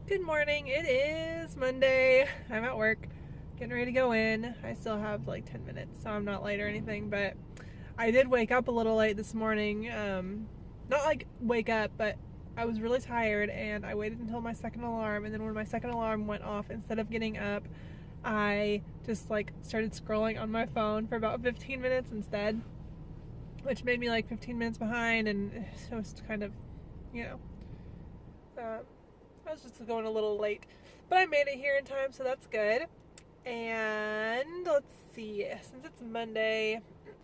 Good morning. It is Monday. I'm at work, getting ready to go in. I still have like 10 minutes, so I'm not late or anything, but I did wake up a little late this morning. Not like wake up, but I was really tired and I waited until my second alarm, and then when my second alarm went off, instead of getting up, I just like started scrolling on my phone for about 15 minutes instead, which made me like 15 minutes behind, and it was kind of, you know, I was just going a little late, but I made it here in time, so that's good. And let's see, since it's Monday,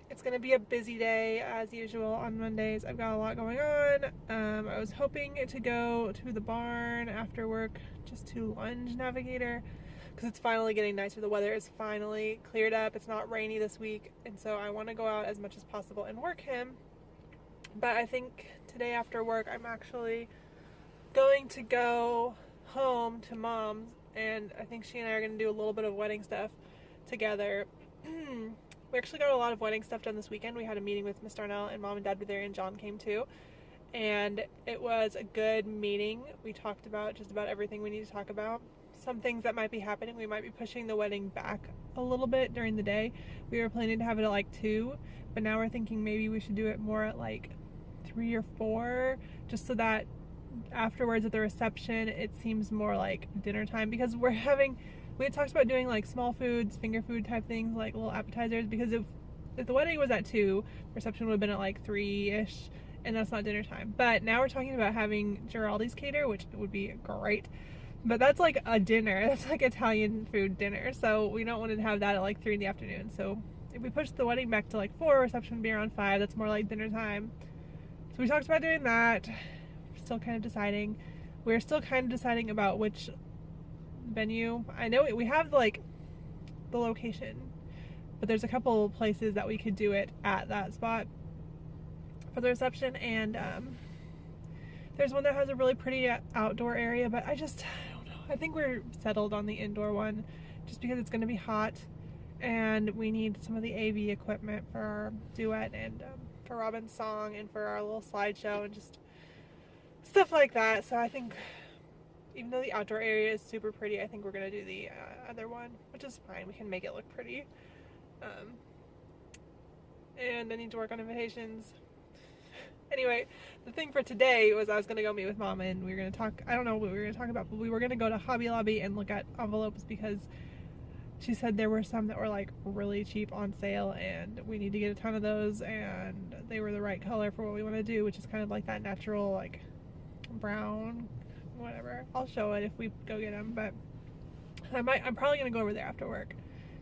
it's going to be a busy day as usual on Mondays. I've got a lot going on. I was hoping to go to the barn after work just to lunge Navigator, because it's finally getting nicer. The weather is finally cleared up. It's not rainy this week, and so I want to go out as much as possible and work him. But I think today after work, I'm actually going to go home to Mom's, and I think she and I are going to do a little bit of wedding stuff together. We actually got a lot of wedding stuff done this weekend. We had a meeting with Miss Darnell, and Mom and Dad were there, and John came too, and it was a good meeting. We talked about just about everything we need to talk about. Some things that might be happening. We might be pushing the wedding back a little bit during the day. We were planning to have it at like 2, but now we're thinking maybe we should do it more at like 3 or 4, just so that afterwards at the reception it seems more like dinner time, because we had talked about doing like small foods, finger food type things, like little appetizers, because if the wedding was at 2, reception would have been at like 3-ish, and that's not dinner time. But now we're talking about having Giraldi's cater, which would be great, but that's like a dinner. That's like Italian food dinner, so we don't want to have that at like 3 in the afternoon. So if we push the wedding back to like 4, reception would be around 5. That's more like dinner time. So we talked about doing that. Still kind of deciding. We're still kind of deciding about which venue. I know we have like the location, but there's a couple places that we could do it at that spot for the reception, and there's one that has a really pretty outdoor area, but I don't know. I think we're settled on the indoor one just because it's going to be hot, and we need some of the AV equipment for our duet and for Robin's song and for our little slideshow and just stuff like that. So I think even though the outdoor area is super pretty, I think we're going to do the other one, which is fine. We can make it look pretty. And I need to work on invitations. Anyway, the thing for today was I was going to go meet with Mom, and we were going to talk, I don't know what we were going to talk about, but we were going to go to Hobby Lobby and look at envelopes, because she said there were some that were like really cheap on sale, and we need to get a ton of those, and they were the right color for what we want to do, which is kind of like that natural like brown, whatever. I'll show it if we go get them, but I'm probably gonna go over there after work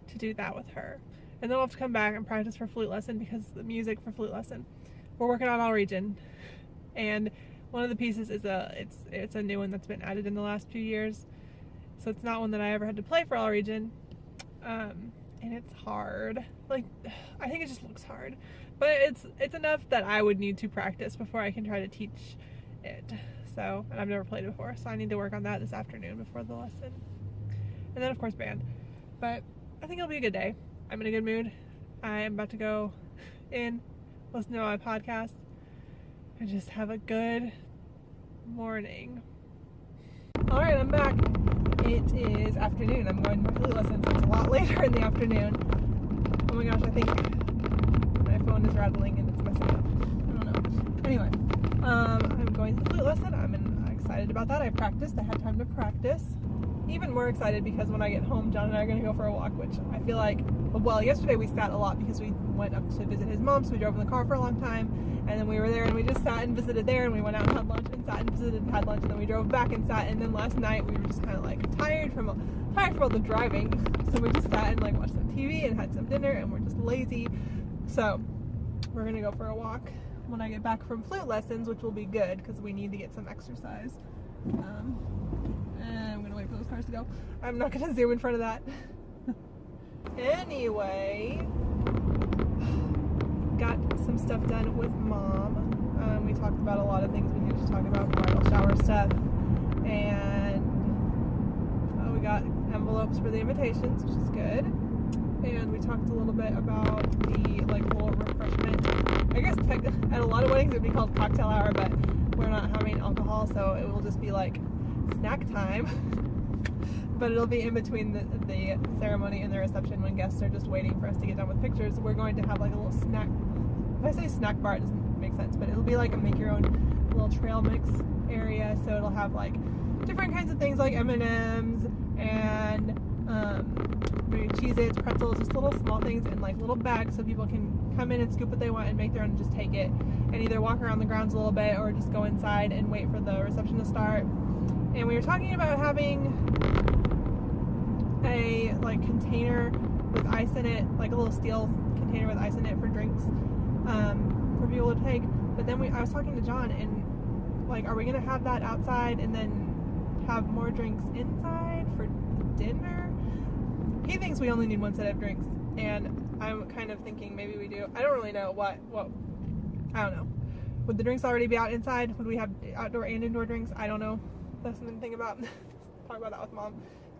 to do that with her, and then I'll have to come back and practice for flute lesson, because the music for flute lesson, we're working on All Region, and one of the pieces is it's a new one that's been added in the last few years, so it's not one that I ever had to play for All Region, and it's hard. Like, I think it just looks hard, but it's enough that I would need to practice before I can try to teach it. So, and I've never played it before, so I need to work on that this afternoon before the lesson. And then of course band. But I think it'll be a good day. I'm in a good mood. I am about to go in, listen to my podcast, and just have a good morning. Alright, I'm back. It is afternoon. I'm going to my flute lesson, so it's a lot later in the afternoon. Oh my gosh, I think my phone is rattling and it's messing up. I don't know. Anyway, I'm going to the flute lesson. I'm excited about that. I had time to practice. Even more excited because when I get home, John and I are going to go for a walk, which I feel like, well, yesterday we sat a lot because we went up to visit his mom, so we drove in the car for a long time, and then we were there and we just sat and visited there, and we went out and had lunch and sat and visited and had lunch, and then we drove back and sat, and then last night we were just kind of like tired from all the driving, so we just sat and like watched some TV and had some dinner, and we're just lazy. So we're going to go for a walk when I get back from flute lessons, which will be good because we need to get some exercise. And I'm gonna wait for those cars to go. I'm not gonna zoom in front of that. Anyway, got some stuff done with Mom. We talked about a lot of things we needed to talk about, bridal shower stuff, and we got envelopes for the invitations, which is good. And we talked a little bit about the like little refreshment. I guess at a lot of weddings it would be called cocktail hour, but we're not having alcohol, so it will just be like snack time. But it'll be in between the ceremony and the reception when guests are just waiting for us to get done with pictures. We're going to have like a little snack. If I say snack bar, it doesn't make sense, but it'll be like a make your own little trail mix area. So it'll have like different kinds of things like M&Ms and maybe Cheez-Its, pretzels, just little small things in like little bags so people can come in and scoop what they want and make their own and just take it and either walk around the grounds a little bit or just go inside and wait for the reception to start. And we were talking about having a like container with ice in it, like a little steel container with ice in it for drinks for people to take. But then I was talking to John and like, are we gonna have that outside and then have more drinks inside for dinner? He thinks we only need one set of drinks, and I'm kind of thinking maybe we do. I don't really know what I don't know. Would the drinks already be out inside? Would we have outdoor and indoor drinks? I don't know. That's something to think about. Talk about that with Mom.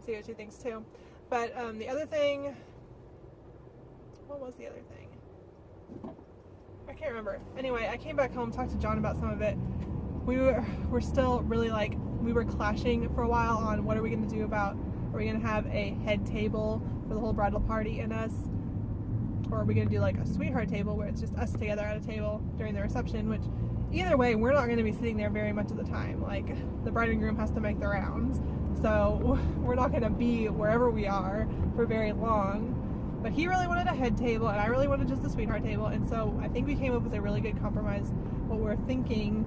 See what she thinks too. But the other thing, what was the other thing? I can't remember. Anyway, I came back home, talked to John about some of it. We're still really like, we were clashing for a while on what are we going to do about, are we going to have a head table for the whole bridal party and us, or are we going to do like a sweetheart table where it's just us together at a table during the reception, which either way, we're not going to be sitting there very much of the time. Like, the bride and groom has to make the rounds, so we're not going to be wherever we are for very long. But he really wanted a head table, and I really wanted just a sweetheart table, and so I think we came up with a really good compromise. What we're thinking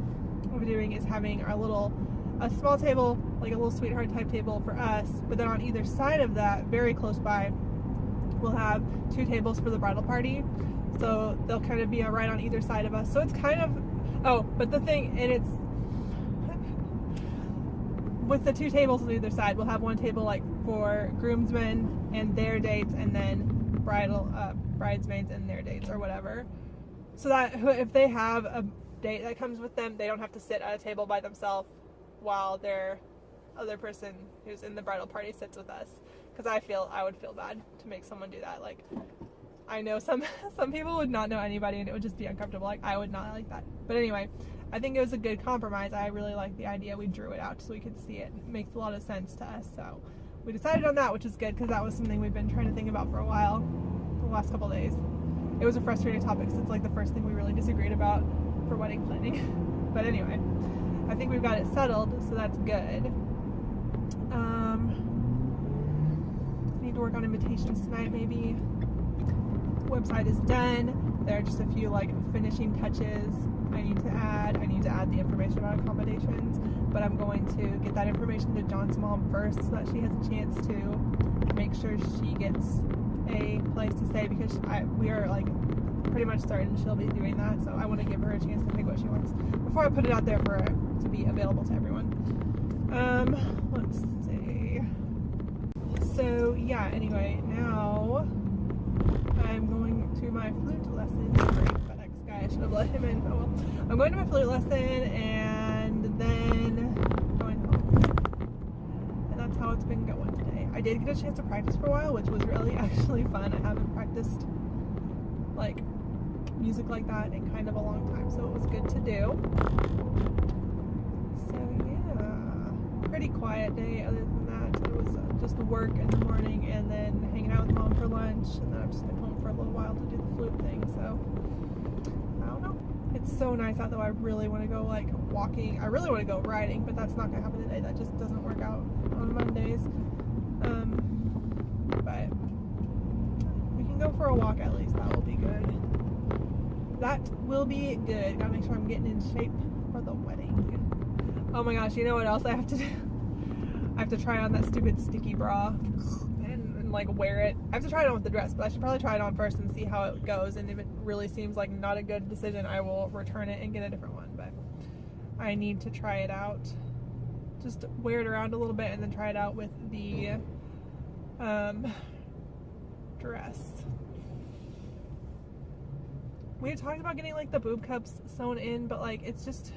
of doing is having a small table, like a little sweetheart type table for us, but then on either side of that, very close by, we'll have 2 tables for the bridal party. So they'll kind of be right on either side of us. So it's kind of, but the thing, and it's, with the 2 tables on either side, we'll have one table like for groomsmen and their dates, and then bridesmaids and their dates or whatever. So that if they have a date that comes with them, they don't have to sit at a table by themselves while their other person who's in the bridal party sits with us. Because I would feel bad to make someone do that. Like, I know some people would not know anybody and it would just be uncomfortable. Like, I would not like that. But anyway, I think it was a good compromise. I really like the idea. We drew it out so we could see it. It makes a lot of sense to us. So we decided on that, which is good because that was something we've been trying to think about for a while, the last couple of days. It was a frustrating topic since it's like the first thing we really disagreed about for wedding planning. But anyway, I think we've got it settled, so that's good. Need to work on invitations tonight, maybe. Website is done. There are just a few like finishing touches I need to add. I need to add the information about accommodations, but I'm going to get that information to John's mom first so that she has a chance to make sure she gets a place to stay, because we are like pretty much certain she'll be doing that, so I want to give her a chance to pick what she wants before I put it out there for her to be available to everyone. Let's see. So yeah, anyway, now I'm going to my flute lesson. Great, FedEx guy, I should have let him in. Oh well. I'm going to my flute lesson and then going home. And that's how it's been going today. I did get a chance to practice for a while, which was really actually fun. I haven't practiced like music like that in kind of a long time, so it was good to do. So yeah, pretty quiet day other than that. It was just work in the morning and then hanging out with Mom for lunch, and then I've just been home for a little while to do the flute thing. So I don't know. It's so nice out though. I really want to go like walking. I really want to go riding, but that's not gonna happen today. That just doesn't work out on Mondays. But we can go for a walk at least. That will be good. That will be good. Gotta make sure I'm getting in shape for the wedding. Oh my gosh, you know what else I have to do? I have to try on that stupid sticky bra and like wear it. I have to try it on with the dress, but I should probably try it on first and see how it goes. And if it really seems like not a good decision, I will return it and get a different one. But I need to try it out. Just wear it around a little bit and then try it out with the dress. We had talked about getting like the boob cups sewn in, but like it's just,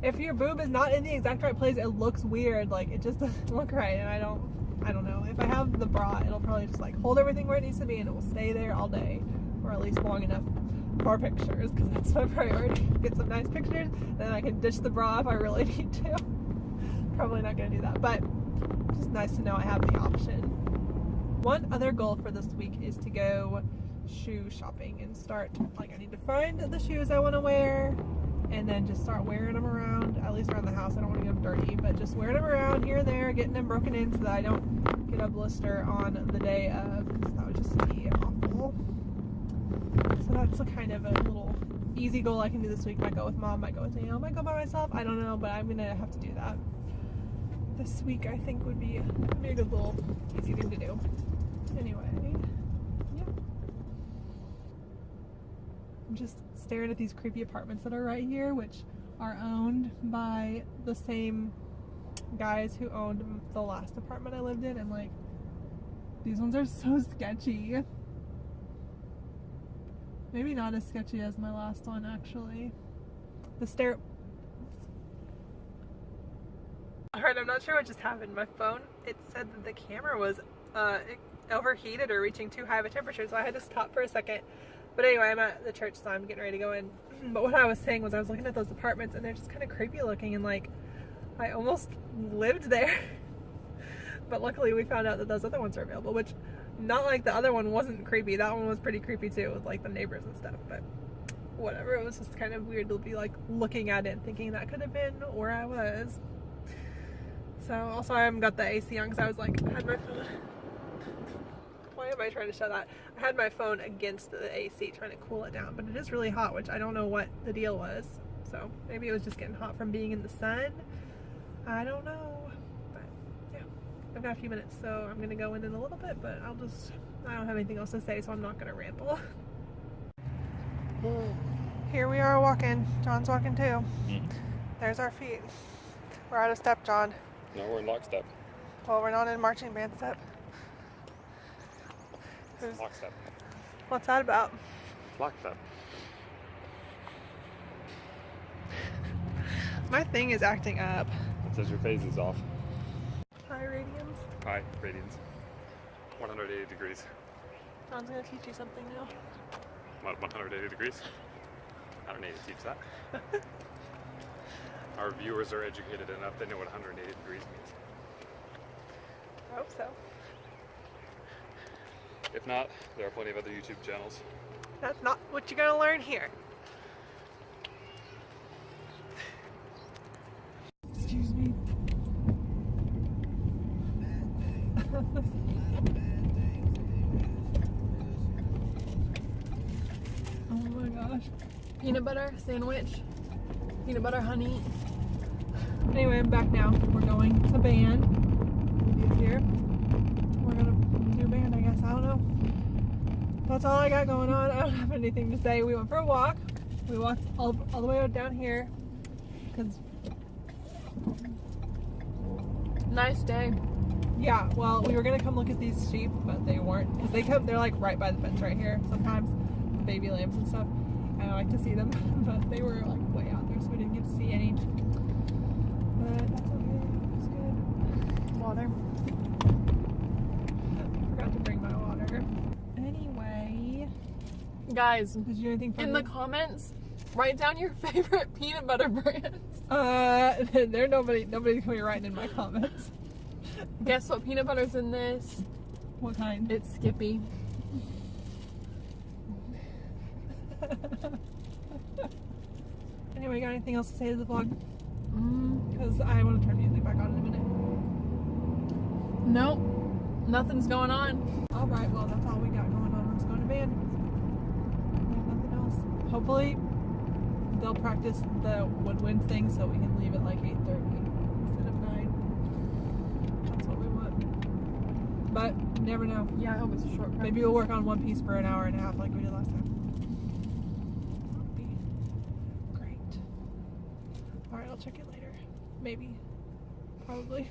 if your boob is not in the exact right place, it looks weird. Like it just doesn't look right, and I don't know. If I have the bra, it'll probably just like hold everything where it needs to be and it will stay there all day, or at least long enough for pictures, because that's my priority. Get some nice pictures, then I can ditch the bra if I really need to. Probably not going to do that, but just nice to know I have the option. One other goal for this week is to go shoe shopping and start, like, I need to find the shoes I want to wear and then just start wearing them around, at least around the house. I don't want to get them dirty, but just wearing them around here and there, getting them broken in so that I don't get a blister on the day of, because that would just be awful. So that's a kind of a little easy goal I can do this week. Might go with mom, might go with Danielle, might go by myself, I don't know, but I'm gonna have to do that this week. I think would be a good little easy thing to do. Anyway, yeah, I'm just staring at these creepy apartments that are right here, which are owned by the same guys who owned the last apartment I lived in, and like, these ones are so sketchy. Maybe not as sketchy as my last one, actually. Alright, I'm not sure what just happened. My phone, it said that the camera was overheated or reaching too high of a temperature, so I had to stop for a second. But anyway, I'm at the church, so I'm getting ready to go in. But what I was saying was I was looking at those apartments, and they're just kind of creepy looking, and like, I almost lived there. But luckily we found out that those other ones are available, which, not like the other one wasn't creepy. That one was pretty creepy too, with like the neighbors and stuff, but whatever. It was just kind of weird to be like looking at it and thinking that could have been where I was. So also I haven't got the AC on because I was like, I had my phone. Why am I trying to show that? I had my phone against the AC trying to cool it down, but it is really hot, which I don't know what the deal was. So maybe it was just getting hot from being in the sun. I don't know. I've got a few minutes, so I'm gonna go in a little bit, but I don't have anything else to say, so I'm not gonna ramble. Here we are walking. John's walking too. There's our feet. We're out of step, John. No, we're in lockstep. Well, we're not in marching band step. Lockstep. What's that about? Lockstep. My thing is acting up. It says your phase is off. Hi, Radians. Hi, radians. 180 degrees. John's gonna teach you something now. What, 180 degrees? I don't need to teach that. Our viewers are educated enough, they know what 180 degrees means. I hope so. If not, there are plenty of other YouTube channels. That's not what you're gonna learn here. Excuse me. Oh my gosh. Peanut butter sandwich. Peanut butter honey. Anyway, I'm back now. We're going to band. He's here. We're gonna do band, I guess. I don't know. That's all I got going on. I don't have anything to say. We went for a walk. We walked all the way down here. Because nice day. Yeah, well, we were gonna come look at these sheep, but they weren't, because they're like right by the fence right here sometimes, baby lambs and stuff, and I like to see them, but they were like way out there, so we didn't get to see any, but that's okay, it's good. Water. Forgot to bring my water. Anyway, guys, did you do anything funny? In the comments, write down your favorite peanut butter brands. Nobody's gonna be writing in my comments. Guess what peanut butter's in this? What kind? It's Skippy. Anyway, got anything else to say to the vlog? Because I want to turn music back on in a minute. Nope. Nothing's going on. Alright, well that's all we got going on. We're just going to band. We have nothing else. Hopefully they'll practice the woodwind thing so we can leave at like 8:30 instead of 9. That's what we want. But you never know. Yeah, I hope it's a short practice. Maybe we'll work on one piece for an hour and a half like we did last time. That would be great. Alright, I'll check it later. Maybe. Probably.